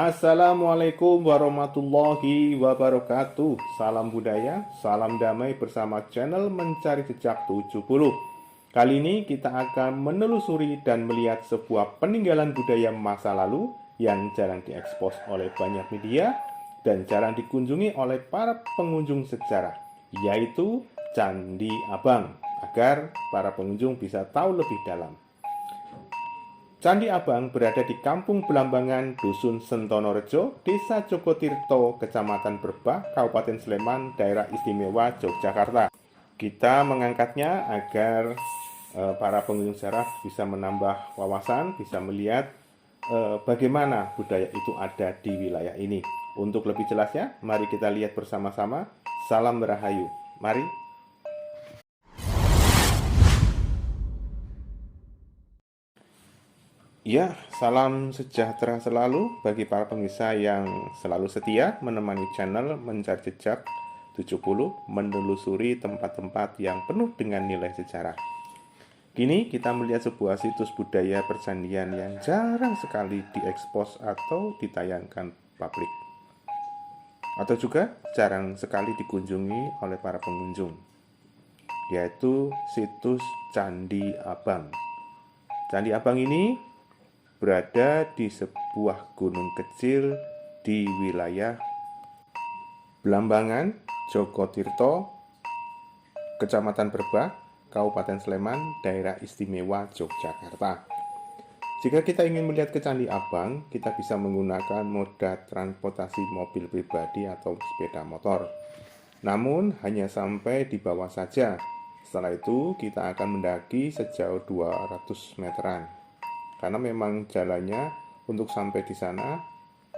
Assalamualaikum warahmatullahi wabarakatuh. Salam budaya, salam damai bersama channel Mencari Jejak 70. Kali ini kita akan menelusuri dan melihat sebuah peninggalan budaya masa lalu yang jarang diekspos oleh banyak media dan jarang dikunjungi oleh para pengunjung sejarah, yaitu Candi Abang, agar para pengunjung bisa tahu lebih dalam. Candi Abang berada di Kampung Belambangan, Dusun Sentonorejo, Desa Jogotirto, Kecamatan Berbah, Kabupaten Sleman, Daerah Istimewa Yogyakarta. Kita mengangkatnya agar para pengunjung sejarah bisa menambah wawasan, bisa melihat bagaimana budaya itu ada di wilayah ini. Untuk lebih jelasnya, mari kita lihat bersama-sama. Salam Rahayu. Mari. Ya, salam sejahtera selalu bagi para pemirsa yang selalu setia menemani channel Mencari Jejak 70, menelusuri tempat-tempat yang penuh dengan nilai sejarah. Kini kita melihat sebuah situs budaya percandian yang jarang sekali diekspos atau ditayangkan publik, atau juga jarang sekali dikunjungi oleh para pengunjung, yaitu situs Candi Abang. Candi Abang ini berada di sebuah gunung kecil di wilayah Belambangan, Jogotirto, Kecamatan Berbah, Kabupaten Sleman, Daerah Istimewa Yogyakarta. Jika kita ingin melihat ke Candi Abang, kita bisa menggunakan moda transportasi mobil pribadi atau sepeda motor. Namun hanya sampai di bawah saja. Setelah itu kita akan mendaki sejauh 200 meteran. Karena memang jalannya untuk sampai di sana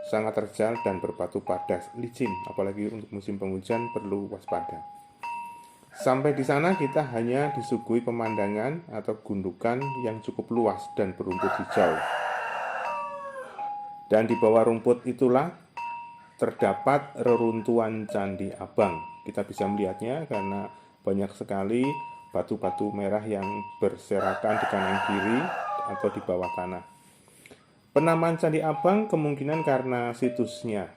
sangat terjal dan berbatu padas, licin, apalagi untuk musim penghujan perlu waspada. Sampai di sana kita hanya disuguhi pemandangan atau gundukan yang cukup luas dan berumput hijau. Dan di bawah rumput itulah terdapat reruntuhan Candi Abang. Kita bisa melihatnya karena banyak sekali batu-batu merah yang berserakan di kanan kiri atau di bawah tanah. Penamaan Candi Abang kemungkinan karena situsnya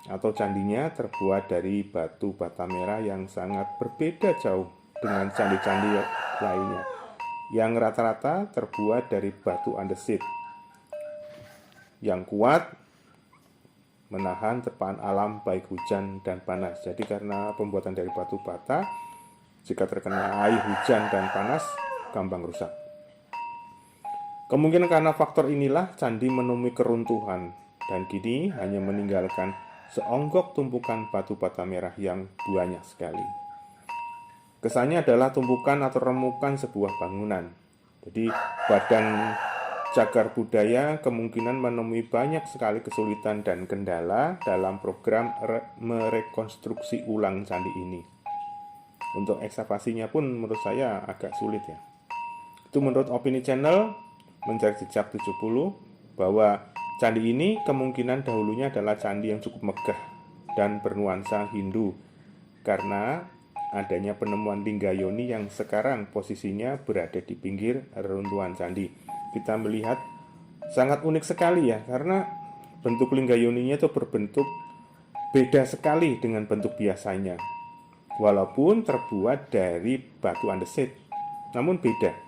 atau candinya terbuat dari batu bata merah yang sangat berbeda jauh dengan candi-candi lainnya, yang rata-rata terbuat dari batu andesit yang kuat menahan terpaan alam baik hujan dan panas. Jadi karena pembuatan dari batu bata, jika terkena air hujan dan panas gampang rusak. Kemungkinan karena faktor inilah candi menemui keruntuhan dan kini hanya meninggalkan seonggok tumpukan batu bata merah yang banyak sekali. Kesannya adalah tumpukan atau remukan sebuah bangunan. Jadi badan cagar budaya kemungkinan menemui banyak sekali kesulitan dan kendala dalam program merekonstruksi ulang candi ini. Untuk ekskavasinya pun menurut saya agak sulit ya. Itu menurut opini channel Mencari Jejak 70, bahwa candi ini kemungkinan dahulunya adalah candi yang cukup megah dan bernuansa Hindu karena adanya penemuan Linggayoni yang sekarang posisinya berada di pinggir reruntuhan candi. Kita melihat sangat unik sekali ya, karena bentuk Linggayoninya itu berbentuk beda sekali dengan bentuk biasanya. Walaupun terbuat dari batu andesit, namun beda.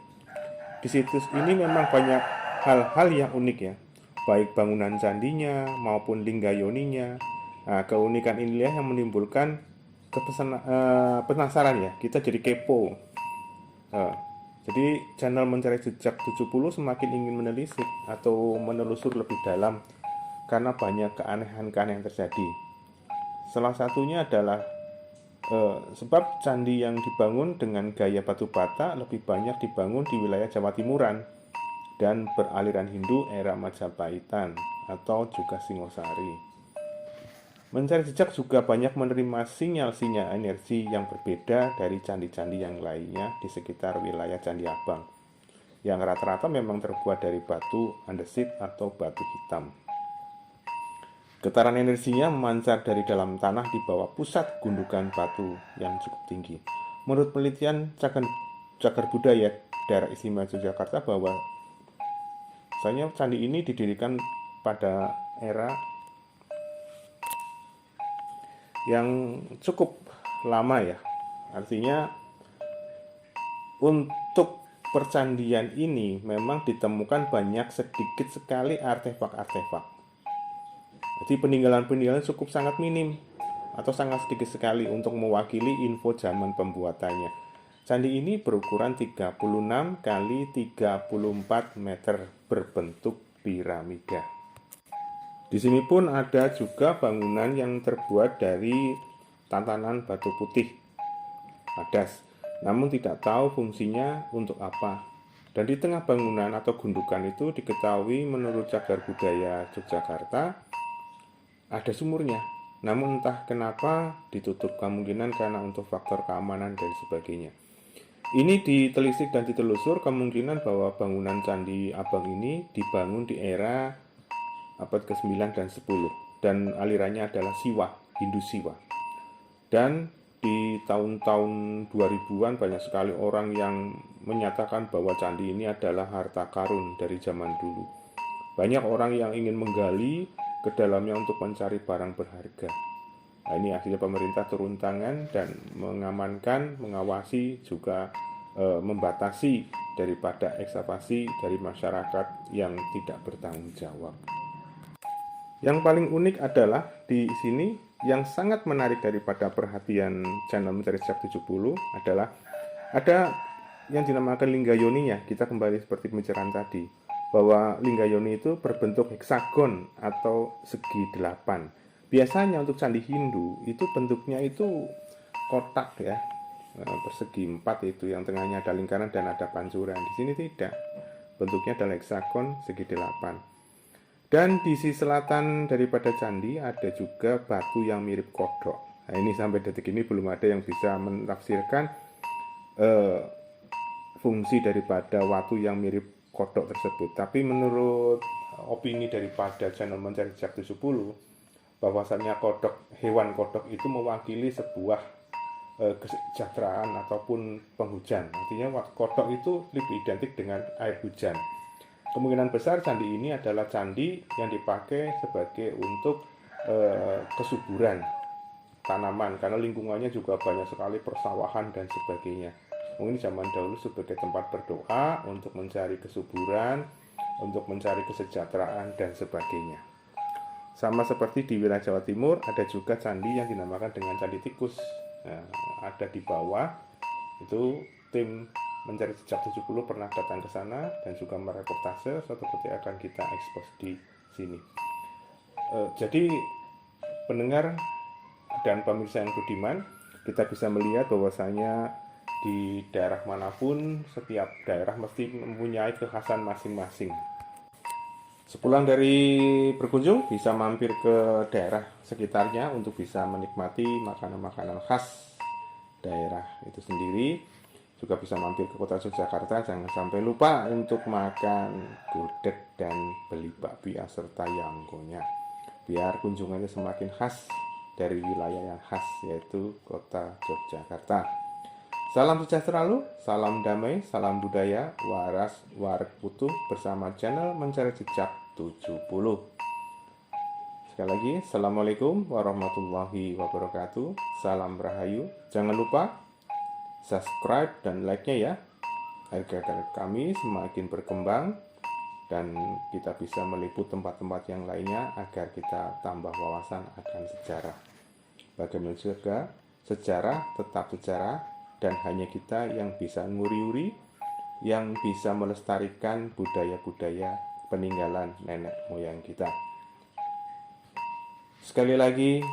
Di situs ini memang banyak hal-hal yang unik ya, baik bangunan candinya maupun Linggayoninya. Nah, keunikan inilah yang menimbulkan penasaran ya, kita jadi kepo. Jadi channel Mencari Jejak 70 semakin ingin menelisik atau menelusur lebih dalam karena banyak keanehan-keanehan yang terjadi. Salah satunya adalah sebab candi yang dibangun dengan gaya batu bata lebih banyak dibangun di wilayah Jawa Timuran dan beraliran Hindu era Majapahitan atau juga Singosari. Mencari Jejak juga banyak menerima sinyal-sinyal energi yang berbeda dari candi-candi yang lainnya di sekitar wilayah Candi Abang, yang rata-rata memang terbuat dari batu andesit atau batu hitam. Getaran energinya memancar dari dalam tanah di bawah pusat gundukan batu yang cukup tinggi. Menurut penelitian cagar budaya Daerah Istimewa Yogyakarta bahwa candi ini didirikan pada era yang cukup lama ya. Artinya untuk percandian ini memang ditemukan banyak sedikit sekali artefak-artefak. Jadi peninggalan-peninggalan cukup sangat minim atau sangat sedikit sekali untuk mewakili info zaman pembuatannya. Candi ini berukuran 36 kali 34 meter berbentuk piramida. Di sini pun ada juga bangunan yang terbuat dari tatanan batu putih, hadas, namun tidak tahu fungsinya untuk apa. Dan di tengah bangunan atau gundukan itu diketahui menurut cagar budaya Yogyakarta ada sumurnya. Namun entah kenapa ditutup, kemungkinan karena untuk faktor keamanan dan sebagainya. Ini ditelisik dan ditelusur kemungkinan bahwa bangunan Candi Abang ini dibangun di era abad ke-9 dan 10 dan alirannya adalah Siwa, Hindu Siwa. Dan di tahun-tahun 2000-an banyak sekali orang yang menyatakan bahwa candi ini adalah harta karun dari zaman dulu. Banyak orang yang ingin menggali ke dalamnya untuk mencari barang berharga. Nah, ini akhirnya pemerintah turun tangan dan mengamankan, mengawasi, juga membatasi daripada ekskavasi dari masyarakat yang tidak bertanggung jawab. Yang paling unik adalah di sini yang sangat menarik daripada perhatian channel Mencari Jejak 70 adalah ada yang dinamakan linggayoninya. Kita kembali seperti pembicaraan tadi, bahwa linggayoni itu berbentuk heksagon atau segi 8. Biasanya untuk candi Hindu itu bentuknya itu kotak ya, persegi 4 itu, yang tengahnya ada lingkaran dan ada pancuran. Di sini tidak, bentuknya adalah heksagon segi 8. Dan di sisi selatan daripada candi ada juga batu yang mirip kodok. Nah, ini sampai detik ini belum ada yang bisa menafsirkan fungsi daripada batu yang mirip kodok tersebut. Tapi menurut opini daripada channel Mencari Jejak 70, bahwasannya kodok, hewan kodok itu mewakili sebuah kesejahteraan ataupun penghujan. Artinya kodok itu lebih identik dengan air hujan. Kemungkinan besar candi ini adalah candi yang dipakai sebagai untuk kesuburan tanaman, karena lingkungannya juga banyak sekali persawahan dan sebagainya. Mungkin zaman dahulu sebagai tempat berdoa untuk mencari kesuburan, untuk mencari kesejahteraan dan sebagainya. Sama seperti di wilayah Jawa Timur ada juga candi yang dinamakan dengan candi tikus. Nah, ada di bawah itu tim Mencari Jejak 70 pernah datang ke sana dan juga mereportase. Suatu ketika akan kita ekspos di sini. Jadi pendengar dan pemirsa yang budiman, kita bisa melihat bahwasanya di daerah manapun setiap daerah mesti mempunyai kekhasan masing-masing. Sepulang dari berkunjung bisa mampir ke daerah sekitarnya untuk bisa menikmati makanan-makanan khas daerah itu sendiri. Juga bisa mampir ke kota Yogyakarta, jangan sampai lupa untuk makan gudeg dan beli bakpia serta yangkonya, biar kunjungannya semakin khas dari wilayah yang khas, yaitu kota Yogyakarta. Salam sejahtera selalu, salam damai, salam budaya, waras wareg putu bersama channel Mencari Jejak 70. Sekali lagi, Assalamualaikum warahmatullahi wabarakatuh. Salam rahayu. Jangan lupa subscribe dan like-nya ya, agar kami semakin berkembang dan kita bisa meliput tempat-tempat yang lainnya agar kita tambah wawasan akan sejarah. Bagaimana juga sejarah tetap sejarah dan hanya kita yang bisa nguri-uri, yang bisa melestarikan budaya-budaya peninggalan nenek moyang kita. Sekali lagi,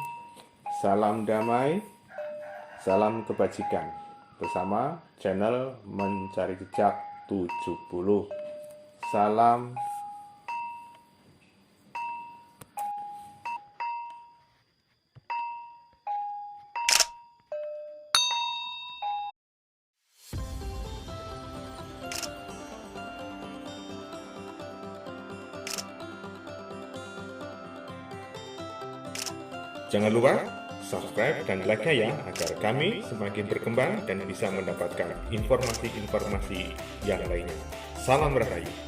salam damai, salam kebajikan bersama channel Mencari Jejak 70. Salam. Jangan lupa subscribe dan like-nya ya, agar kami semakin berkembang dan bisa mendapatkan informasi-informasi yang lainnya. Salam rahayu.